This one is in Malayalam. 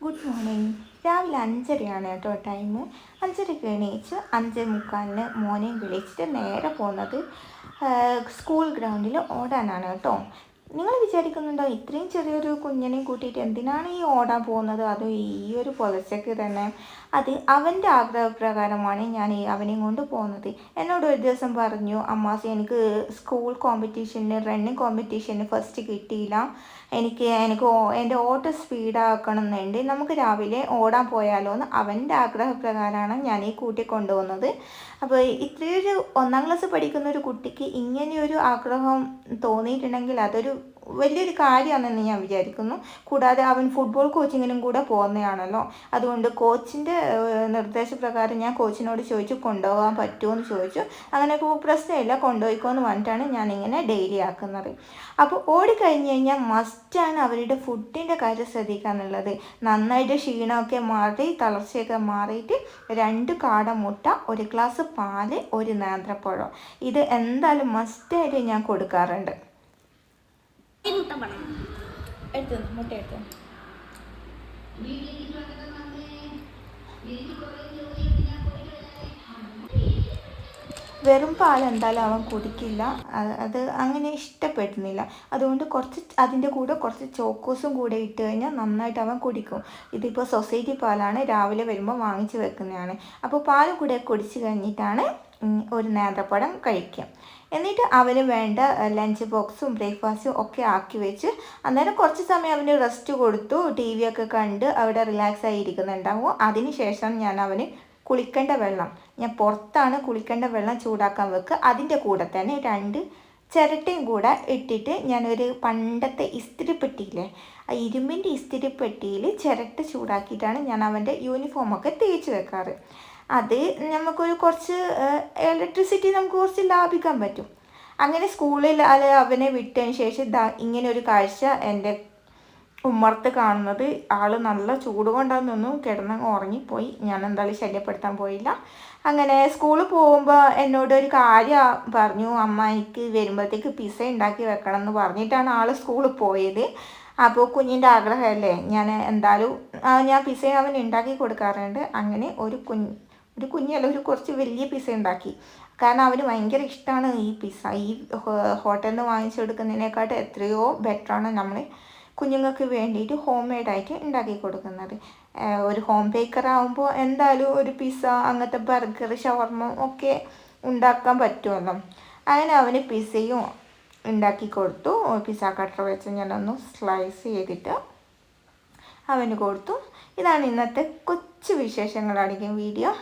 Good morning. രാവിലെ 5:30 കേട്ടോ ടൈം. 5:30 എണീച്ച് 5:45 മോനെയും വിളിച്ചിട്ട് നേരെ പോകുന്നത് സ്കൂൾ ഗ്രൗണ്ടിൽ ഓടാനാണ് കേട്ടോ. നിങ്ങൾ വിചാരിക്കുന്നുണ്ടോ ഇത്രയും ചെറിയൊരു കുഞ്ഞിനെയും കൂട്ടിയിട്ട് എന്തിനാണ് ഈ ഓടാൻ പോകുന്നത്, അതും ഈ ഒരു പുലർച്ചയ്ക്ക് തന്നെ? അത് അവൻ്റെ ആഗ്രഹപ്രകാരമാണ് ഞാൻ അവനെയും കൊണ്ട് പോകുന്നത്. എന്നോട് ഒരു ദിവസം പറഞ്ഞു, അമ്മാസി എനിക്ക് സ്കൂൾ കോമ്പറ്റീഷന് റണ്ണിങ് കോമ്പറ്റീഷന് ഫസ്റ്റ് കിട്ടിയില്ല, എനിക്ക് എൻ്റെ ഓട്ടം സ്പീഡാക്കണം എന്നുണ്ട്, നമുക്ക് രാവിലെ ഓടാൻ പോയാലോ എന്ന് അവൻ്റെ ആഗ്രഹപ്രകാരമാണ് ഞാൻ ഈ കൂട്ടി കൊണ്ടുപോകുന്നത്. അപ്പോൾ ഇത്രയൊരു 1ാം ക്ലാസ് പഠിക്കുന്ന ഒരു കുട്ടിക്ക് ഇങ്ങനെയൊരു ആഗ്രഹം തോന്നിയിട്ടുണ്ടെങ്കിൽ അതൊരു വലിയൊരു കാര്യമാണെന്ന് ഞാൻ വിചാരിക്കുന്നു. കൂടാതെ അവൻ ഫുട്ബോൾ കോച്ചിങ്ങിനും കൂടെ പോകുന്നതാണല്ലോ. അതുകൊണ്ട് കോച്ചിൻ്റെ നിർദ്ദേശപ്രകാരം ഞാൻ കോച്ചിനോട് ചോദിച്ചു കൊണ്ടുപോകാൻ പറ്റുമോ എന്ന് ചോദിച്ചു. അങ്ങനെ പ്രശ്നമില്ല, കൊണ്ടുപോയിക്കോ എന്ന് പറഞ്ഞിട്ടാണ് ഞാനിങ്ങനെ ഡെയിലി ആക്കുന്നത്. അപ്പോൾ ഓടിക്കഴിഞ്ഞ് കഴിഞ്ഞാൽ മസ്റ്റാണ് അവരുടെ ഫുഡിൻ്റെ കാര്യം ശ്രദ്ധിക്കുക എന്നുള്ളത്. നന്നായിട്ട് ക്ഷീണമൊക്കെ മാറി തളർച്ചയൊക്കെ മാറിയിട്ട് 2 കാട മുട്ട, 1 ഗ്ലാസ് പാല്, 1 നേന്ത്രപ്പഴം, ഇത് എന്തായാലും മസ്റ്റായിട്ട് ഞാൻ കൊടുക്കാറുണ്ട്. മുട്ട എടുത്തു. വെറും പാൽ എന്തായാലും അവൻ കുടിക്കില്ല, അത് അങ്ങനെ ഇഷ്ടപ്പെടുന്നില്ല. അതുകൊണ്ട് അതിൻ്റെ കൂടെ കുറച്ച് ചോക്കോസും കൂടെ ഇട്ട് കഴിഞ്ഞാൽ നന്നായിട്ട് അവൻ കുടിക്കും. ഇതിപ്പോൾ സൊസൈറ്റി പാലാണ്, രാവിലെ വരുമ്പോൾ വാങ്ങിച്ച് വെക്കുന്നതാണ്. അപ്പോൾ പാൽ കൂടെ കുടിച്ച് കഴിഞ്ഞിട്ടാണ് 1 നേന്ത്രപ്പഴം കഴിക്കുക. എന്നിട്ട് അവന് വേണ്ട ലഞ്ച് ബോക്സും ബ്രേക്ക്ഫാസ്റ്റും ഒക്കെ ആക്കി വെച്ച് അന്നേരം കുറച്ച് സമയം അവന് റെസ്റ്റ് കൊടുത്തു. TV ഒക്കെ കണ്ട് അവിടെ റിലാക്സ് ആയിരിക്കുന്നുണ്ടാവും. അതിന് ശേഷം ഞാൻ അവന് കുളിക്കേണ്ട വെള്ളം, ഞാൻ പുറത്താണ് കുളിക്കേണ്ട വെള്ളം ചൂടാക്കാൻ വെക്കുക. അതിൻ്റെ കൂടെ തന്നെ 2 ചിരട്ടയും കൂടെ ഇട്ടിട്ട് ഞാനൊരു പണ്ടത്തെ ഇസ്തിരിപ്പെട്ടിയില്ലേ, ആ ഇരുമ്പിൻ്റെ ഇസ്തിരിപ്പെട്ടിയിൽ ചിരട്ട ചൂടാക്കിയിട്ടാണ് ഞാൻ അവൻ്റെ യൂണിഫോമൊക്കെ തേച്ച് വെക്കാറ്. അത് നമുക്കൊരു കുറച്ച് ഇലക്ട്രിസിറ്റി നമുക്ക് കുറച്ച് ലാഭിക്കാൻ പറ്റും. അങ്ങനെ സ്കൂളിൽ അവനെ വിട്ടതിന് ശേഷം ഇങ്ങനെ ഒരു കാഴ്ച എൻ്റെ ഉമ്മർത്ത് കാണുന്നത്. ആൾ നല്ല ചൂട് കൊണ്ടാണെന്നൊന്നും കിടന്നങ്ങ് ഉറങ്ങിപ്പോയി. ഞാൻ എന്തായാലും ശല്യപ്പെടുത്താൻ പോയില്ല. അങ്ങനെ സ്കൂളിൽ പോകുമ്പോൾ എന്നോട് ഒരു കാര്യം പറഞ്ഞു, അമ്മ എനിക്ക് വരുമ്പോഴത്തേക്ക് പിസ്സ ഉണ്ടാക്കി വെക്കണം എന്ന് പറഞ്ഞിട്ടാണ് ആൾ സ്കൂളിൽ പോയത്. അപ്പോൾ കുഞ്ഞിൻ്റെ ആഗ്രഹമല്ലേ, ഞാൻ എന്തായാലും ഞാൻ പിസ്സ അവൻ ഉണ്ടാക്കി കൊടുക്കാറുണ്ട്. അങ്ങനെ ഒരു കുഞ്ഞല്ല, ഒരു കുറച്ച് വലിയ പിസ്സ ഉണ്ടാക്കി. കാരണം അവന് ഭയങ്കര ഇഷ്ടമാണ് ഈ പിസ്സ. ഈ ഹോട്ടലിൽ നിന്ന് വാങ്ങിച്ചെടുക്കുന്നതിനേക്കാട്ടും എത്രയോ ബെറ്ററാണ് നമ്മൾ കുഞ്ഞുങ്ങൾക്ക് വേണ്ടിയിട്ട് ഹോം മെയ്ഡായിട്ട് ഉണ്ടാക്കി കൊടുക്കുന്നത്. ഒരു ഹോം ബേക്കറാകുമ്പോൾ എന്തായാലും ഒരു പിസ്സ, അങ്ങനത്തെ ബർഗർ, ഷവർമ ഒക്കെ ഉണ്ടാക്കാൻ പറ്റുമല്ലോ. അങ്ങനെ അവന് പിസ്സയും ഉണ്ടാക്കി കൊടുത്തു. പിസ്സ കട്ടർ വെച്ച് ഞാനൊന്ന് സ്ലൈസ് ചെയ്തിട്ട് അവന് കൊടുത്തു. ഇതാണ് ഇന്നത്തെ കൊച്ചു വിശേഷങ്ങളായിരിക്കും വീഡിയോ.